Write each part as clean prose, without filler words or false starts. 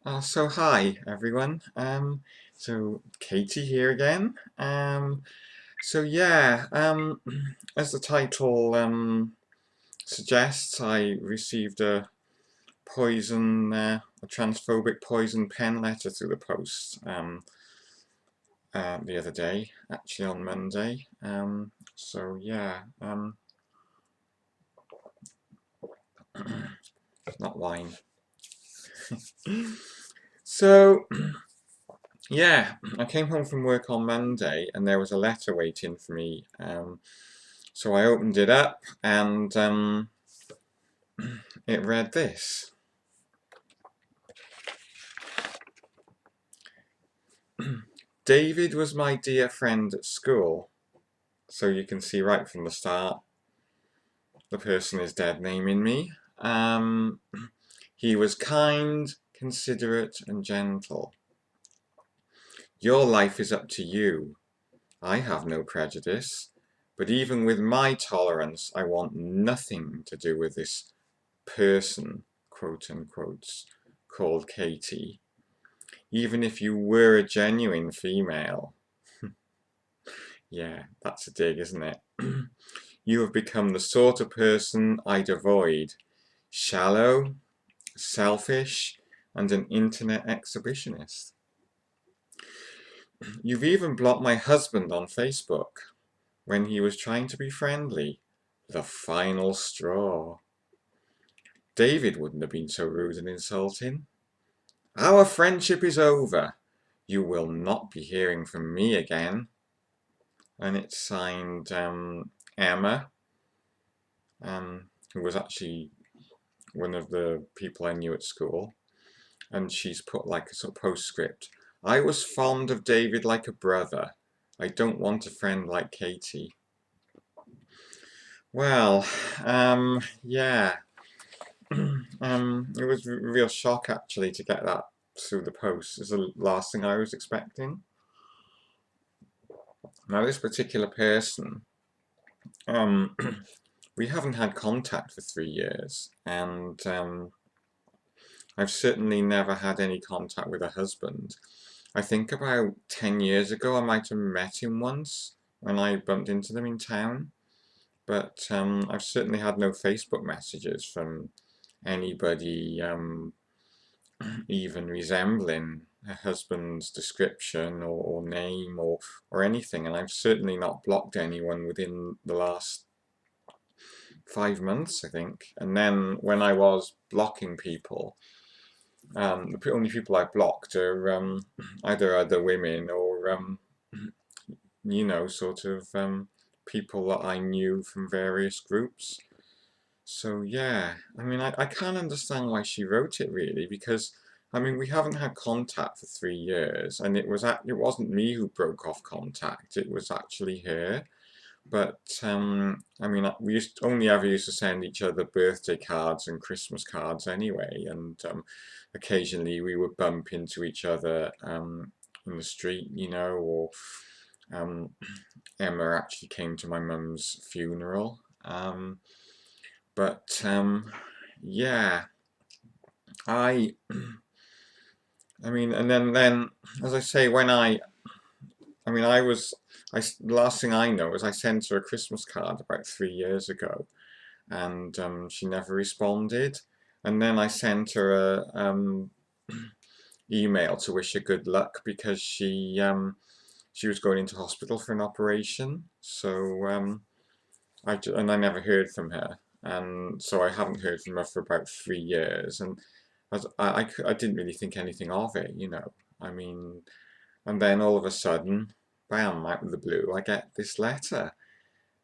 So hi everyone. So Katie here again. So yeah, as the title suggests, I received a transphobic poison pen letter through the post the other day, actually on Monday. So yeah, not wine. So yeah, I came home from work on Monday and there was a letter waiting for me. So I opened it up and it read this. David was my dear friend at school. So you can see right from the start, the person is dead naming me. Um, he was kind, considerate, and gentle. Your life is up to you. I have no prejudice. But even with my tolerance, I want nothing to do with this person, quote unquote, called Katie. Even if you were a genuine female. Yeah, that's a dig, isn't it? You have become the sort of person I'd avoid. Shallow, selfish, and an internet exhibitionist. You've even blocked my husband on Facebook when he was trying to be friendly. The final straw. David wouldn't have been so rude and insulting. Our friendship is over. You will not be hearing from me again. And it's signed Emma, who was actually one of the people I knew at school. And she's put like a sort of postscript. I was fond of David like a brother. I don't want a friend like Katie. Well, yeah. It was a real shock actually to get that through the post. It's the last thing I was expecting. Now, this particular person, um, we haven't had contact for 3 years, and I've certainly never had any contact with her husband. I think about 10 years ago I might have met him once when I bumped into them in town, but I've certainly had no Facebook messages from anybody even resembling her husband's description or name or anything, and I've certainly not blocked anyone within the last 5 months, I think. And then when I was blocking people, the only people I blocked are either other women or sort of people that I knew from various groups. So yeah, I mean, I can't understand why she wrote it really, because I mean we haven't had contact for 3 years, and it wasn't me who broke off contact. It was actually her. But I mean, we only ever used to send each other birthday cards and Christmas cards anyway, and occasionally we would bump into each other in the street, or um, Emma actually came to my mum's funeral. But yeah, I, I mean, and then as I say, I mean, the last thing I know is I sent her a Christmas card about 3 years ago, and she never responded. And then I sent her a email to wish her good luck because she was going into hospital for an operation. So and I never heard from her, and so I haven't heard from her for about 3 years, and I didn't really think anything of it. I mean, and then all of a sudden, bam, out of the blue, I get this letter.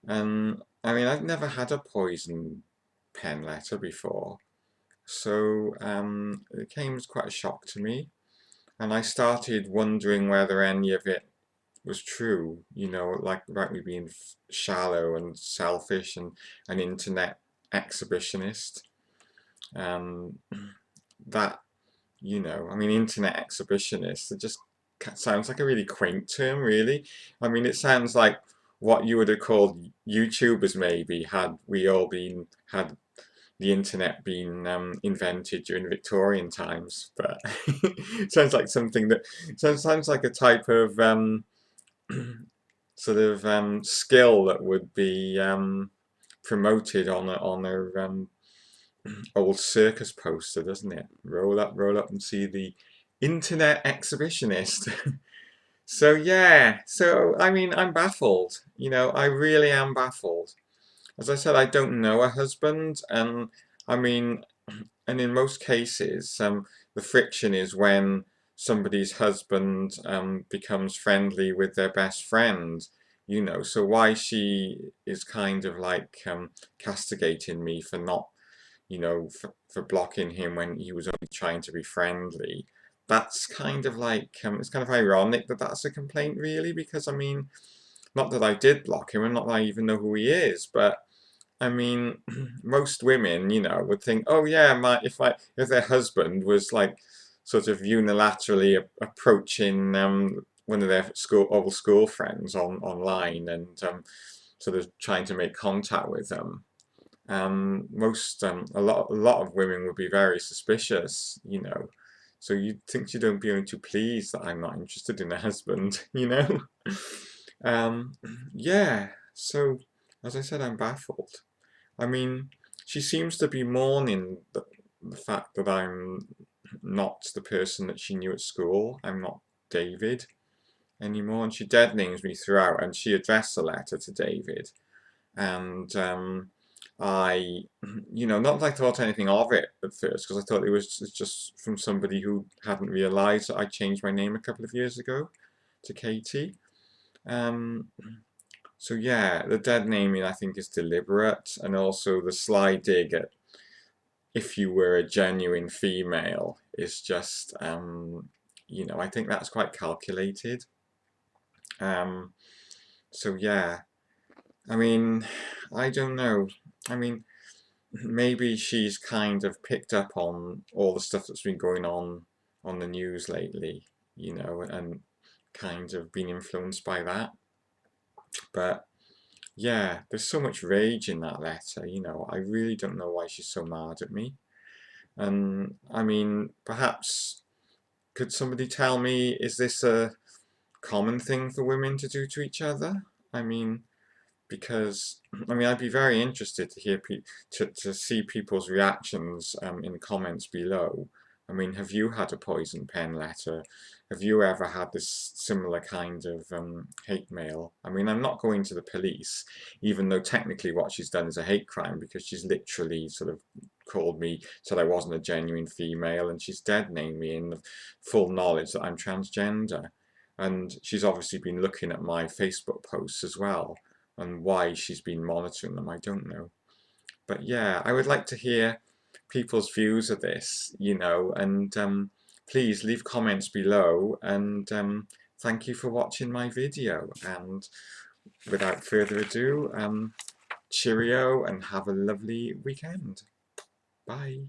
And I mean, I've never had a poison pen letter before. So it came as quite a shock to me. And I started wondering whether any of it was true, like about me being shallow and selfish and an internet exhibitionist. Um, that, I mean, internet exhibitionist, it just sounds like a really quaint term, really. I mean, it sounds like what you would have called YouTubers maybe had we all had the internet being invented during Victorian times, but sounds like something that sounds like a type of sort of skill that would be promoted on a old circus poster, doesn't it? Roll up and see the internet exhibitionist. So yeah, so I mean, I'm baffled. You know, I really am baffled. As I said, I don't know a husband, and I mean, and in most cases, the friction is when somebody's husband becomes friendly with their best friend, you know. So why she is kind of like castigating me for not, you know, for blocking him when he was only trying to be friendly. That's kind of like, it's kind of ironic that that's a complaint, really, because I mean, not that I did block him and not that I even know who he is, but I mean, most women, you know, would think, oh yeah, if their husband was like sort of unilaterally approaching one of their old school friends online and sort of trying to make contact with them, a lot of women would be very suspicious, you know. So you'd think you'd be only too pleased that I'm not interested in a husband, you know. Um, yeah. So as I said, I'm baffled. I mean, she seems to be mourning the fact that I'm not the person that she knew at school. I'm not David anymore, and she dead names me throughout. And she addressed the letter to David, and I, you know, not that I thought anything of it at first, because I thought it was just from somebody who hadn't realised that I changed my name a couple of years ago to Katie. Um, so yeah, the dead naming I think is deliberate, and also the sly dig at if you were a genuine female is just, you know, I think that's quite calculated. Um, so yeah, I mean, I don't know. I mean, maybe she's kind of picked up on all the stuff that's been going on the news lately, you know, and kind of been influenced by that. But yeah, there's so much rage in that letter, you know. I really don't know why she's so mad at me. And I mean, perhaps could somebody tell me, is this a common thing for women to do to each other? I mean, because I mean, I'd be very interested to hear to see people's reactions in the comments below. I mean, have you had a poison pen letter? Have you ever had this similar kind of hate mail? I mean, I'm not going to the police, even though technically what she's done is a hate crime because she's literally sort of called me, said I wasn't a genuine female, and she's dead named me in the full knowledge that I'm transgender. And she's obviously been looking at my Facebook posts as well, and why she's been monitoring them, I don't know. But yeah, I would like to hear people's views of this, you know, and please leave comments below, and thank you for watching my video. And without further ado, cheerio and have a lovely weekend. Bye.